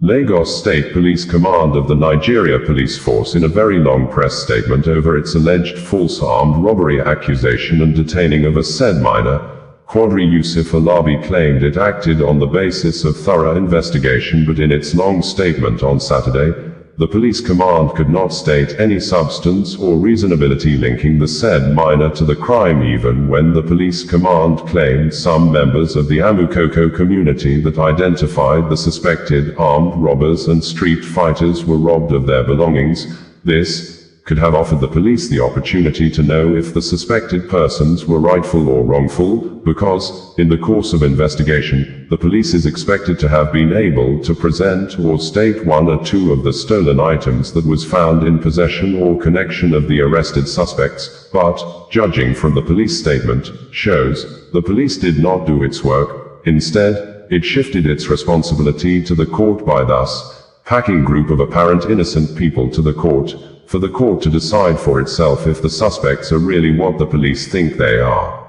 Lagos State Police Command of the Nigeria Police Force in a very long press statement over its alleged false armed robbery accusation and detaining of a said minor, Quadri Yusuf Alabi claimed it acted on the basis of thorough investigation, but in its long statement on Saturday, the police command could not state any substance or reasonability linking the said minor to the crime, even when the police command claimed some members of the Amukoko community that identified the suspected armed robbers and street fighters were robbed of their belongings. This could have offered the police the opportunity to know if the suspected persons were rightful or wrongful, because, in the course of investigation, the police is expected to have been able to present or state one or two of the stolen items that was found in possession or connection of the arrested suspects, but, judging from the police statement, shows, the police did not do its work. Instead, it shifted its responsibility to the court by thus packing a group of apparent innocent people to the court, for the court to decide for itself if the suspects are really what the police think they are.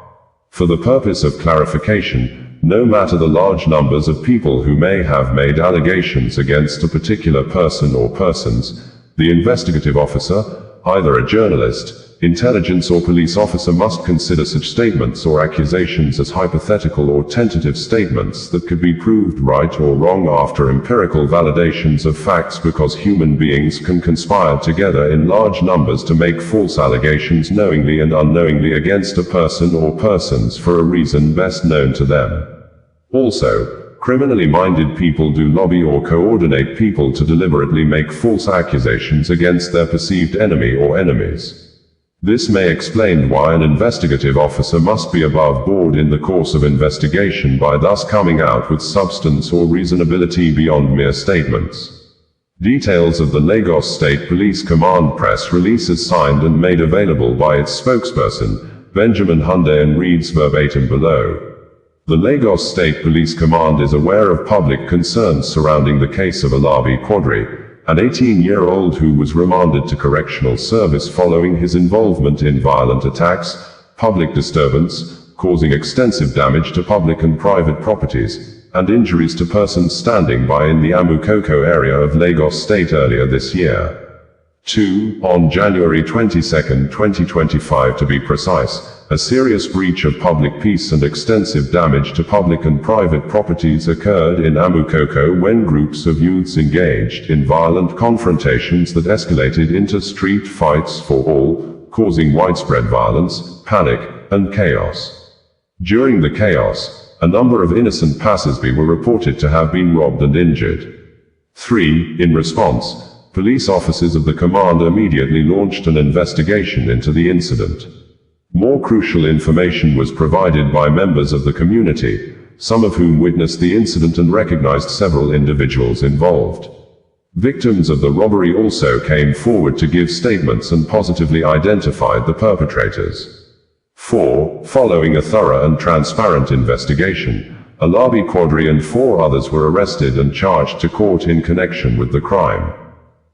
For the purpose of clarification, no matter the large numbers of people who may have made allegations against a particular person or persons, the investigative officer, either a journalist, intelligence or police officer, must consider such statements or accusations as hypothetical or tentative statements that could be proved right or wrong after empirical validations of facts, because human beings can conspire together in large numbers to make false allegations knowingly and unknowingly against a person or persons for a reason best known to them. Also, criminally minded people do lobby or coordinate people to deliberately make false accusations against their perceived enemy or enemies. This may explain why an investigative officer must be above board in the course of investigation by thus coming out with substance or reasonability beyond mere statements. Details of the Lagos State Police Command press release is signed and made available by its spokesperson, Benjamin Hundeyin, reads verbatim below. The Lagos State Police Command is aware of public concerns surrounding the case of Alabi Quadri, an 18-year-old who was remanded to correctional service following his involvement in violent attacks, public disturbance, causing extensive damage to public and private properties, and injuries to persons standing by in the Amukoko area of Lagos State earlier this year. 2. On January 22, 2025 to be precise, a serious breach of public peace and extensive damage to public and private properties occurred in Amukoko when groups of youths engaged in violent confrontations that escalated into street fights for all, causing widespread violence, panic, and chaos. During the chaos, a number of innocent passers-by were reported to have been robbed and injured. 3. In response, police officers of the command immediately launched an investigation into the incident. More crucial information was provided by members of the community, some of whom witnessed the incident and recognized several individuals involved. Victims of the robbery also came forward to give statements and positively identified the perpetrators. 4. Following a thorough and transparent investigation, Alabi Quadri and 4 others were arrested and charged to court in connection with the crime.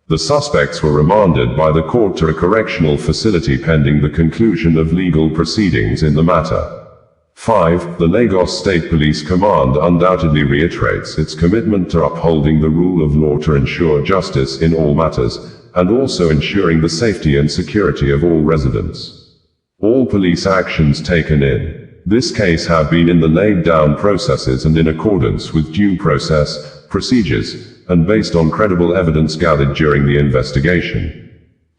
The suspects were remanded by the court to a correctional facility pending the conclusion of legal proceedings in the matter. 5. The Lagos State Police Command undoubtedly reiterates its commitment to upholding the rule of law to ensure justice in all matters, and also ensuring the safety and security of all residents. All police actions taken in this case have been in the laid down processes and in accordance with due process, procedures, and based on credible evidence gathered during the investigation.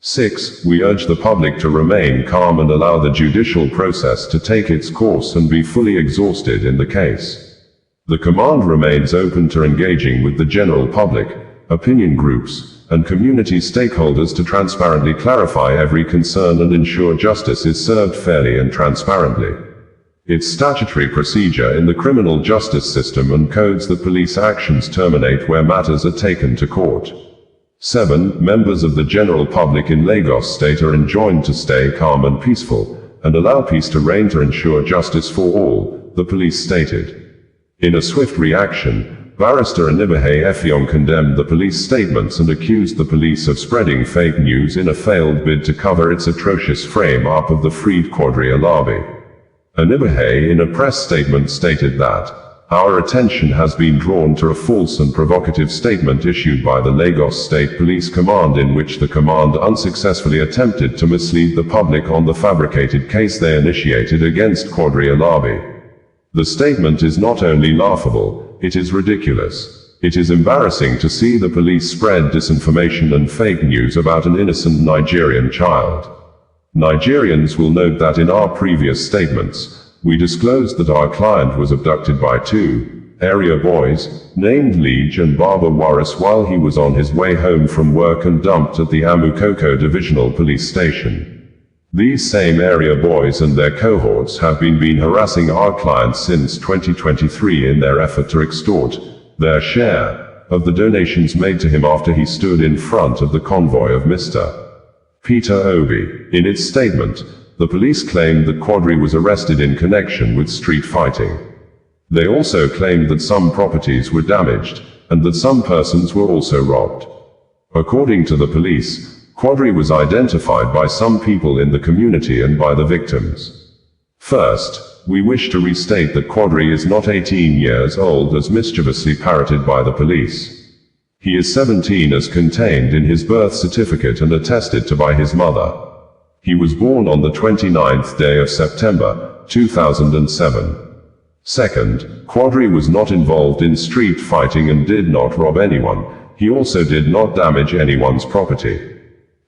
6. We urge the public to remain calm and allow the judicial process to take its course and be fully exhausted in the case. The command remains open to engaging with the general public, opinion groups, and community stakeholders to transparently clarify every concern and ensure justice is served fairly and transparently. Its statutory procedure in the criminal justice system and codes that police actions terminate where matters are taken to court. 7. Members of the general public in Lagos State are enjoined to stay calm and peaceful, and allow peace to reign to ensure justice for all, the police stated. In a swift reaction, Barrister Anibahe Effiong condemned the police statements and accused the police of spreading fake news in a failed bid to cover its atrocious frame-up of the freed Quadri Alabi. Anibahe in a press statement stated that, Our attention has been drawn to a false and provocative statement issued by the Lagos State Police Command in which the command unsuccessfully attempted to mislead the public on the fabricated case they initiated against Quadri Alabi. The statement is not only laughable, it is ridiculous. It is embarrassing to see the police spread disinformation and fake news about an innocent Nigerian child. Nigerians will note that in our previous statements, we disclosed that our client was abducted by two area boys, named Lige and Baba Waris, while he was on his way home from work and dumped at the Amukoko Divisional Police Station. These same area boys and their cohorts have been harassing our client since 2023 in their effort to extort their share of the donations made to him after he stood in front of the convoy of Mr. Peter Obi. In its statement, the police claimed that Quadri was arrested in connection with street fighting. They also claimed that some properties were damaged, and that some persons were also robbed. According to the police, Quadri was identified by some people in the community and by the victims. First, we wish to restate that Quadri is not 18 years old as mischievously parroted by the police. He is 17 as contained in his birth certificate and attested to by his mother. He was born on the 29th day of September, 2007. Second, Quadri was not involved in street fighting and did not rob anyone. He also did not damage anyone's property.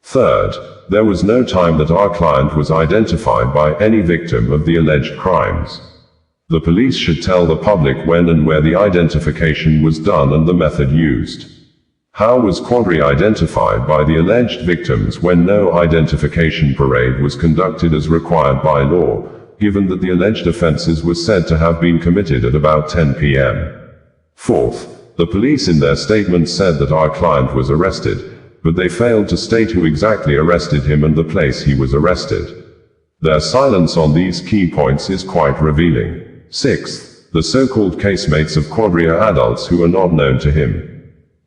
Third, there was no time that our client was identified by any victim of the alleged crimes. The police should tell the public when and where the identification was done and the method used. How was Quadri identified by the alleged victims when no identification parade was conducted as required by law, given that the alleged offenses were said to have been committed at about 10 p.m.? Fourth, the police in their statement said that our client was arrested, but they failed to state who exactly arrested him and the place he was arrested. Their silence on these key points is quite revealing. Sixth, the so-called casemates of Quadri are adults who are not known to him.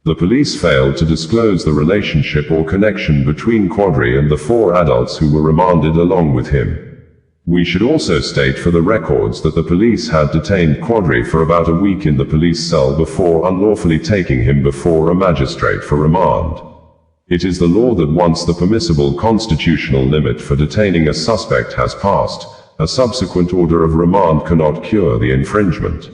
The police failed to disclose the relationship or connection between Quadri and the four adults who were remanded along with him. We should also state for the records that the police had detained Quadri for about a week in the police cell before unlawfully taking him before a magistrate for remand. It is the law that once the permissible constitutional limit for detaining a suspect has passed, a subsequent order of remand cannot cure the infringement.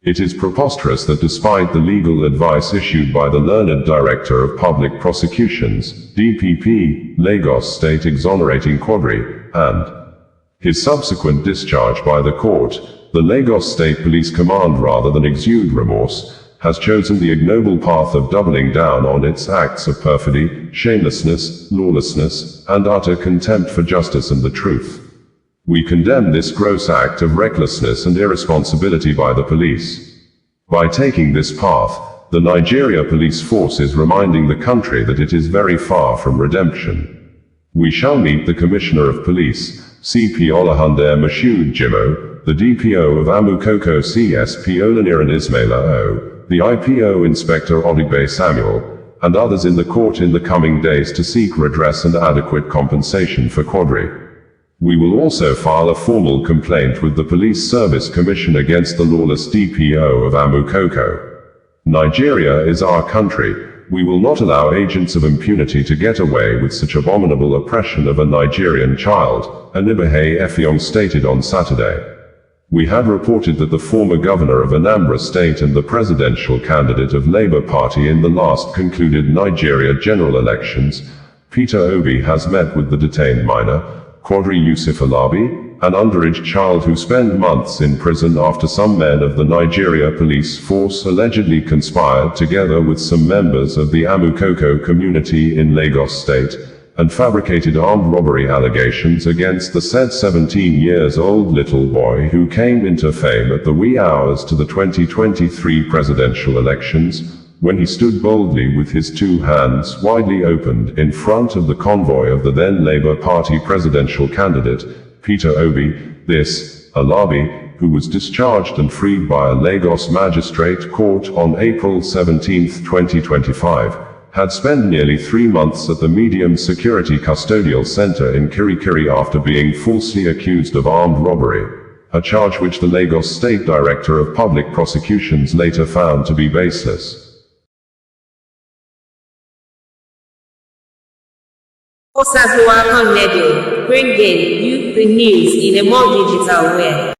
It is preposterous that despite the legal advice issued by the learned Director of Public Prosecutions, DPP, Lagos State exonerating Quadri, and his subsequent discharge by the court, the Lagos State Police Command, rather than exude remorse, has chosen the ignoble path of doubling down on its acts of perfidy, shamelessness, lawlessness, and utter contempt for justice and the truth. We condemn this gross act of recklessness and irresponsibility by the police. By taking this path, the Nigeria police force is reminding the country that it is very far from redemption. We shall meet the Commissioner of Police, CP Olatunde Mashood Jimo, the DPO of Amukoko CSP Olaniran Ismaila O, the IPO Inspector Odigbe Samuel, and others in the court in the coming days to seek redress and adequate compensation for Quadri. We will also file a formal complaint with the Police Service Commission against the lawless DPO of Amukoko. Nigeria is our country. We will not allow agents of impunity to get away with such abominable oppression of a Nigerian child, Anibahe Effiong stated on Saturday. We had reported that the former governor of Anambra State and the presidential candidate of Labour Party in the last concluded Nigeria general elections, Peter Obi, has met with the detained minor, Quadri Yusuf Alabi, an underage child who spent months in prison after some men of the Nigeria police force allegedly conspired together with some members of the Amukoko community in Lagos State, and fabricated armed robbery allegations against the said 17-years-old little boy who came into fame at the wee hours to the 2023 presidential elections, when he stood boldly with his two hands widely opened in front of the convoy of the then Labour Party presidential candidate, Peter Obi. This Alabi, who was discharged and freed by a Lagos magistrate court on April 17, 2025, had spent nearly 3 months at the medium security custodial center in Kirikiri after being falsely accused of armed robbery. a charge which the Lagos State Director of Public Prosecutions later found to be baseless. Bringing you the news in a more digital way.